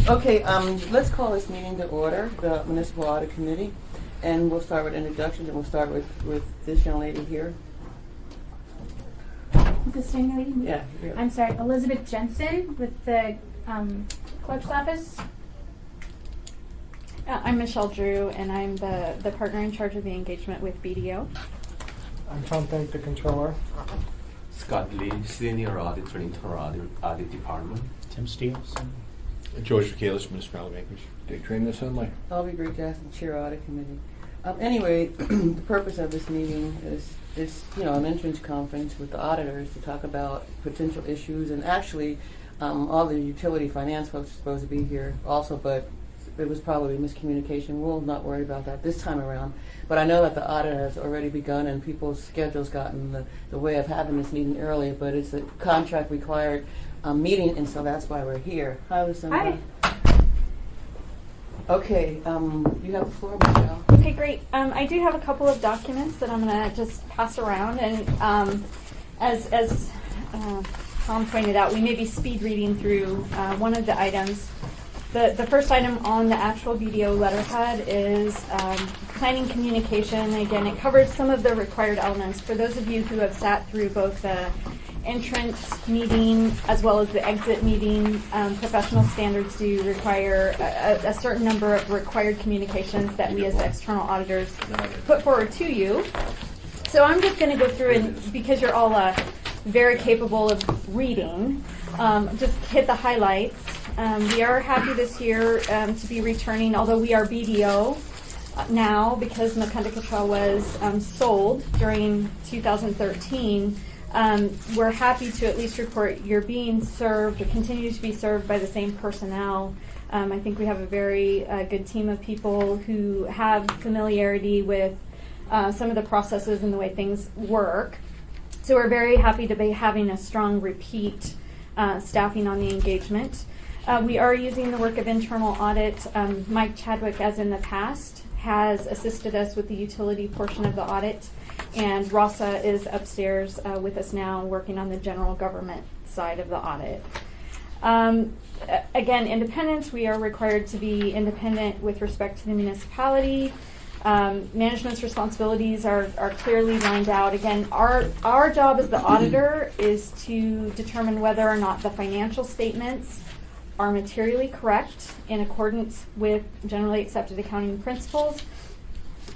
Okay, let's call this meeting to order, the Municipal Audit Committee, and we'll start with introductions, and we'll start with this young lady here. This young lady? Yeah. I'm sorry, Elizabeth Jensen with the clerk's office. I'm Michelle Drew, and I'm the partner in charge of the engagement with BDO. I'm Tom Fink, the controller. Scott Lee, Senior Auditor, Internal Audit Department. Tim Stevenson. George Michaelis, Municipal Bankers. Day Train Assembly. I'll be Greg Jackson, Chair Audit Committee. Anyway, the purpose of this meeting is an entrance conference with the auditors to talk about potential issues, and actually all the utility finance folks are supposed to be here also, but it was probably miscommunication. We'll not worry about that this time around. But I know that the audit has already begun and people's schedules gotten the way of having this meeting early, but it's a contract required meeting, and so that's why we're here. Hi, Lucinda. Hi. Okay, you have the floor, Michelle. Okay, great. I do have a couple of documents that I'm going to just pass around, and as Tom pointed out, we may be speed reading through one of the items. The first item on the actual BDO letterhead is planning communication. Again, it covers some of the required elements. For those of you who have sat through both the entrance meeting as well as the exit meeting, professional standards do require a certain number of required communications that we as the external auditors put forward to you. So I'm just going to go through, and because you're all very capable of reading, just hit the highlights. We are happy this year to be returning, although we are BDO now because Macunda Cottrell was sold during 2013. We're happy to at least report you're being served or continue to be served by the same personnel. I think we have a very good team of people who have familiarity with some of the processes and the way things work. So we're very happy to be having a strong repeat staffing on the engagement. We are using the work of internal audit. Mike Chadwick, as in the past, has assisted us with the utility portion of the audit, and Rasa is upstairs with us now working on the general government side of the audit. Again, independence. We are required to be independent with respect to the municipality. Management's responsibilities are clearly lined out. Again, our job as the auditor is to determine whether or not the financial statements are materially correct in accordance with generally accepted accounting principles.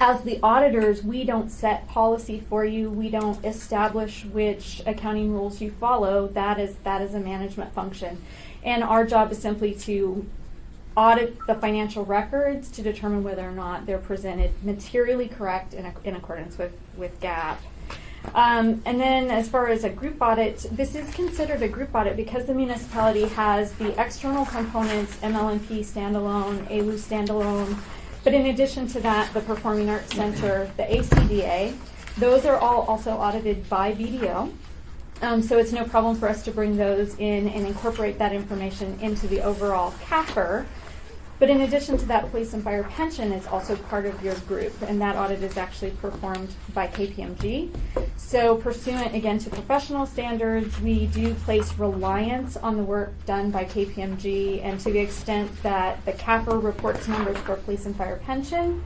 As the auditors, we don't set policy for you. We don't establish which accounting rules you follow. That is a management function. And our job is simply to audit the financial records to determine whether or not they're presented materially correct in accordance with GAAP. And then as far as a group audit, this is considered a group audit because the municipality has the external components, MLNP standalone, AWU standalone, but in addition to that, the Performing Arts Center, the ACDA, those are all also audited by BDO. So it's no problem for us to bring those in and incorporate that information into the overall CAFR. But in addition to that, police and fire pension is also part of your group, and that audit is actually performed by KPMG. So pursuant, again, to professional standards, we do place reliance on the work done by KPMG, and to the extent that the CAFR reports numbers for police and fire pension,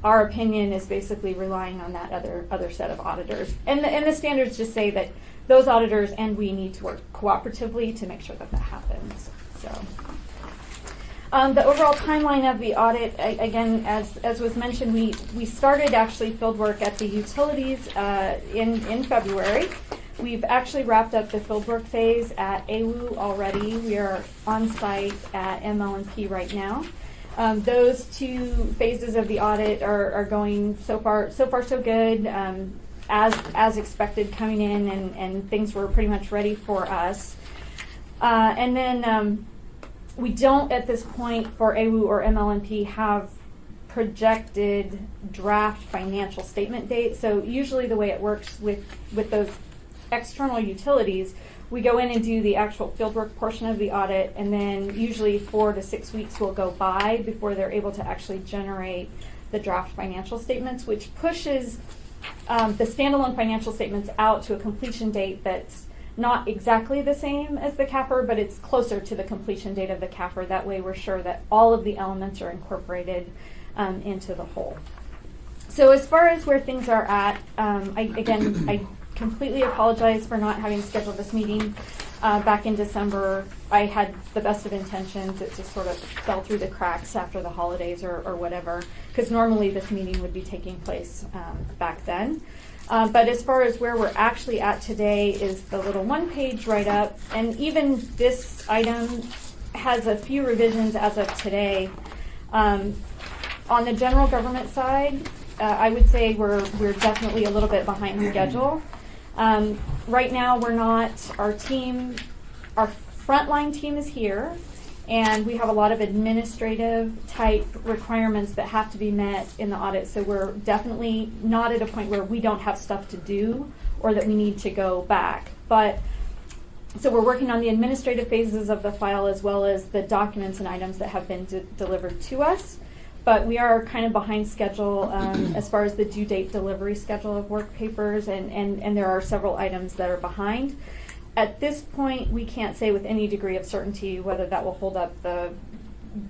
our opinion is basically relying on that other set of auditors. And the standards just say that those auditors and we need to work cooperatively to make sure that happens. So. The overall timeline of the audit, again, as was mentioned, we started actually field work at the utilities in February. We've actually wrapped up the fieldwork phase at AWU already. We are on site at ML&P right now. Those two phases of the audit are going so far so good. As expected, coming in, and things were pretty much ready for us. And then we don't at this point for AWU or MLNP have projected draft financial statement dates. So usually the way it works with those external utilities, we go in and do the actual fieldwork portion of the audit, and then usually 4 to 6 weeks will go by before they're able to actually generate the draft financial statements, which pushes the standalone financial statements out to a completion date that's not exactly the same as the CAFR, but it's closer to the completion date of the CAFR. That way we're sure that all of the elements are incorporated into the whole. So as far as where things are at, I completely apologize for not having scheduled this meeting back in December. I had the best of intentions. It just sort of fell through the cracks after the holidays or whatever, because normally this meeting would be taking place back then. But as far as where we're actually at today is the little one-page write-up, and even this item has a few revisions as of today. On the general government side, I would say we're definitely a little bit behind schedule. Right now, we're not. Our frontline team is here, and we have a lot of administrative type requirements that have to be met in the audit. So we're definitely not at a point where we don't have stuff to do or that we need to go back. But so we're working on the administrative phases of the file as well as the documents and items that have been delivered to us. But we are kind of behind schedule as far as the due date delivery schedule of work papers, and there are several items that are behind. At this point, we can't say with any degree of certainty whether that will hold up the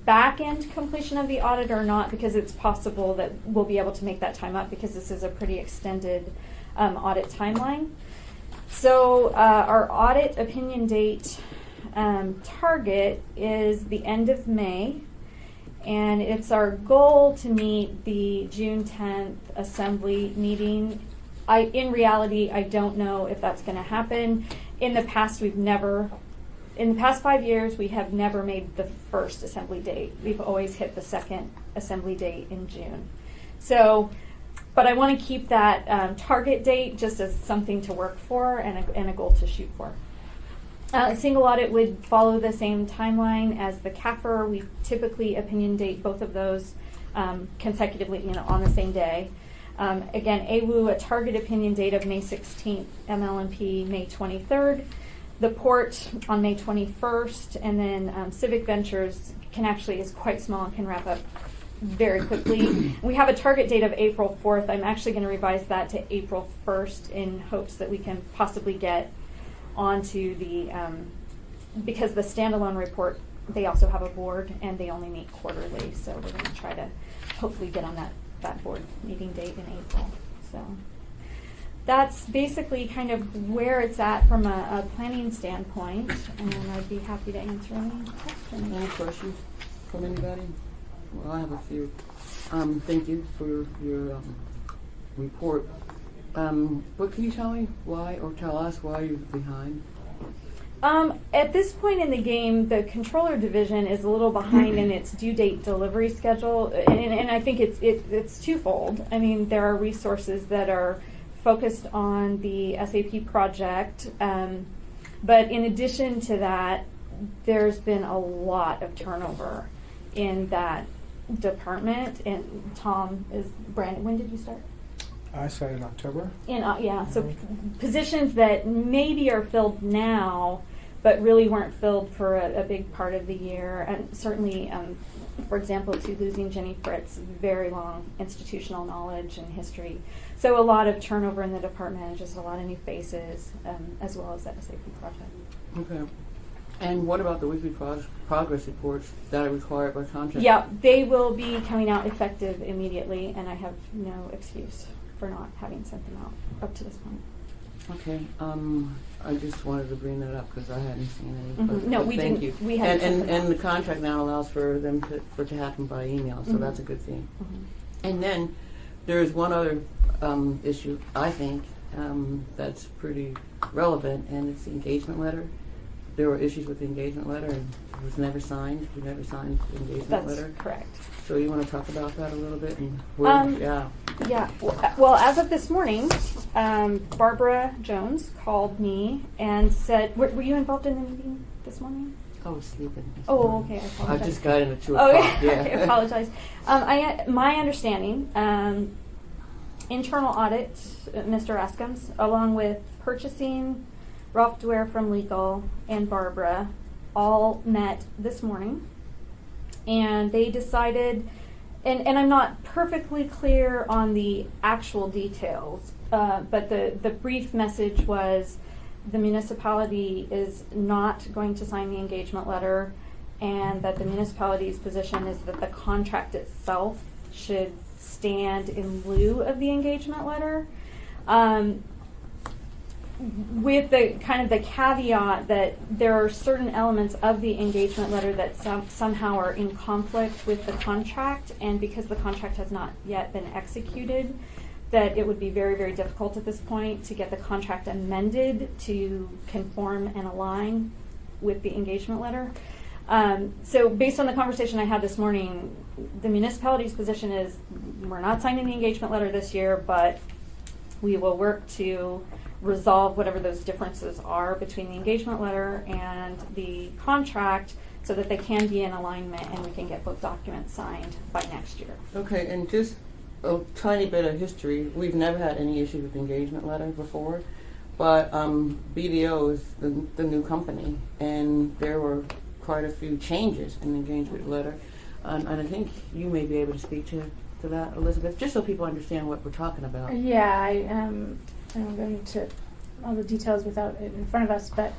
back-end completion of the audit or not, because it's possible that we'll be able to make that time up because this is a pretty extended audit timeline. So our audit opinion date target is the end of May. And it's our goal to meet the June 10th assembly meeting. In reality, I don't know if that's going to happen. In the past, in the past 5 years, we have never made the first assembly date. We've always hit the second assembly date in June. So, but I want to keep that target date just as something to work for and a goal to shoot for. A single audit would follow the same timeline as the CAFR. We typically opinion date both of those consecutively, on the same day. Again, AWU, a target opinion date of May 16th, MLMP May 23rd, the port on May 21st, and then Civic Ventures is quite small and can wrap up very quickly. We have a target date of April 4th. I'm actually going to revise that to April 1st in hopes that we can possibly get onto the, because the standalone report, they also have a board and they only meet quarterly, so we're going to try to hopefully get on that board meeting date in April. So that's basically kind of where it's at from a planning standpoint, and I'd be happy to answer any questions. Any questions from anybody? Well, I have a few. Thank you for your report. What can you tell me why, or tell us why you're behind? At this point in the game, the controller division is a little behind in its due date delivery schedule, and I think it's twofold. I mean, there are resources that are focused on the SAP project, but in addition to that, there's been a lot of turnover in that department. And Brandon, when did you start? I started in October. So positions that maybe are filled now, but really weren't filled for a big part of the year. And certainly, for example, to losing Jenny Fritz, very long institutional knowledge and history. So a lot of turnover in the department, just a lot of new faces, as well as that SAP project. Okay. And what about the weekly progress reports that are required by contract? Yeah, they will be coming out effective immediately, and I have no excuse for not having sent them out up to this point. Okay. I just wanted to bring that up because I hadn't seen any. Mm-hmm. But, No, but we thank didn't. you. We hadn't sent them and out. the contract now allows for them to happen by email, so Mhm. that's a good thing. Mm-hmm. And then there's one other issue, I think, that's pretty relevant, and it's the engagement letter. There were issues with the engagement letter, and it was never signed. We never signed the engagement That's letter. correct. So you want to talk about that a little bit? And Yeah. Well, as of this morning, Barbara Jones called me and said, "Were you involved in the meeting this morning?" I was sleeping. Oh, okay. I I apologize. just got in at 2 Oh, o'clock. yeah. I apologize. My understanding, internal audit, Mr. Askams, along with purchasing, Ralph Dwyer from legal, and Barbara, all met this morning, and they decided, and I'm not perfectly clear on the actual details, but the brief message was the municipality is not going to sign the engagement letter, and that the municipality's position is that the contract itself should stand in lieu of the engagement letter. With the kind of the caveat that there are certain elements of the engagement letter that somehow are in conflict with the contract, and because the contract has not yet been executed, that it would be very, very difficult at this point to get the contract amended to conform and align with the engagement letter. So based on the conversation I had this morning, the municipality's position is we're not signing the engagement letter this year, but we will work to resolve whatever those differences are between the engagement letter and the contract so that they can be in alignment and we can get both documents signed by next year. Okay, and just a tiny bit of history. We've never had any issues with the engagement letter before, but BDO is the new company, and there were quite a few changes in the engagement letter. And I think you may be able to speak to that, Elizabeth, just so people understand what we're talking about. Yeah, I don't go into all the details without it in front of us, but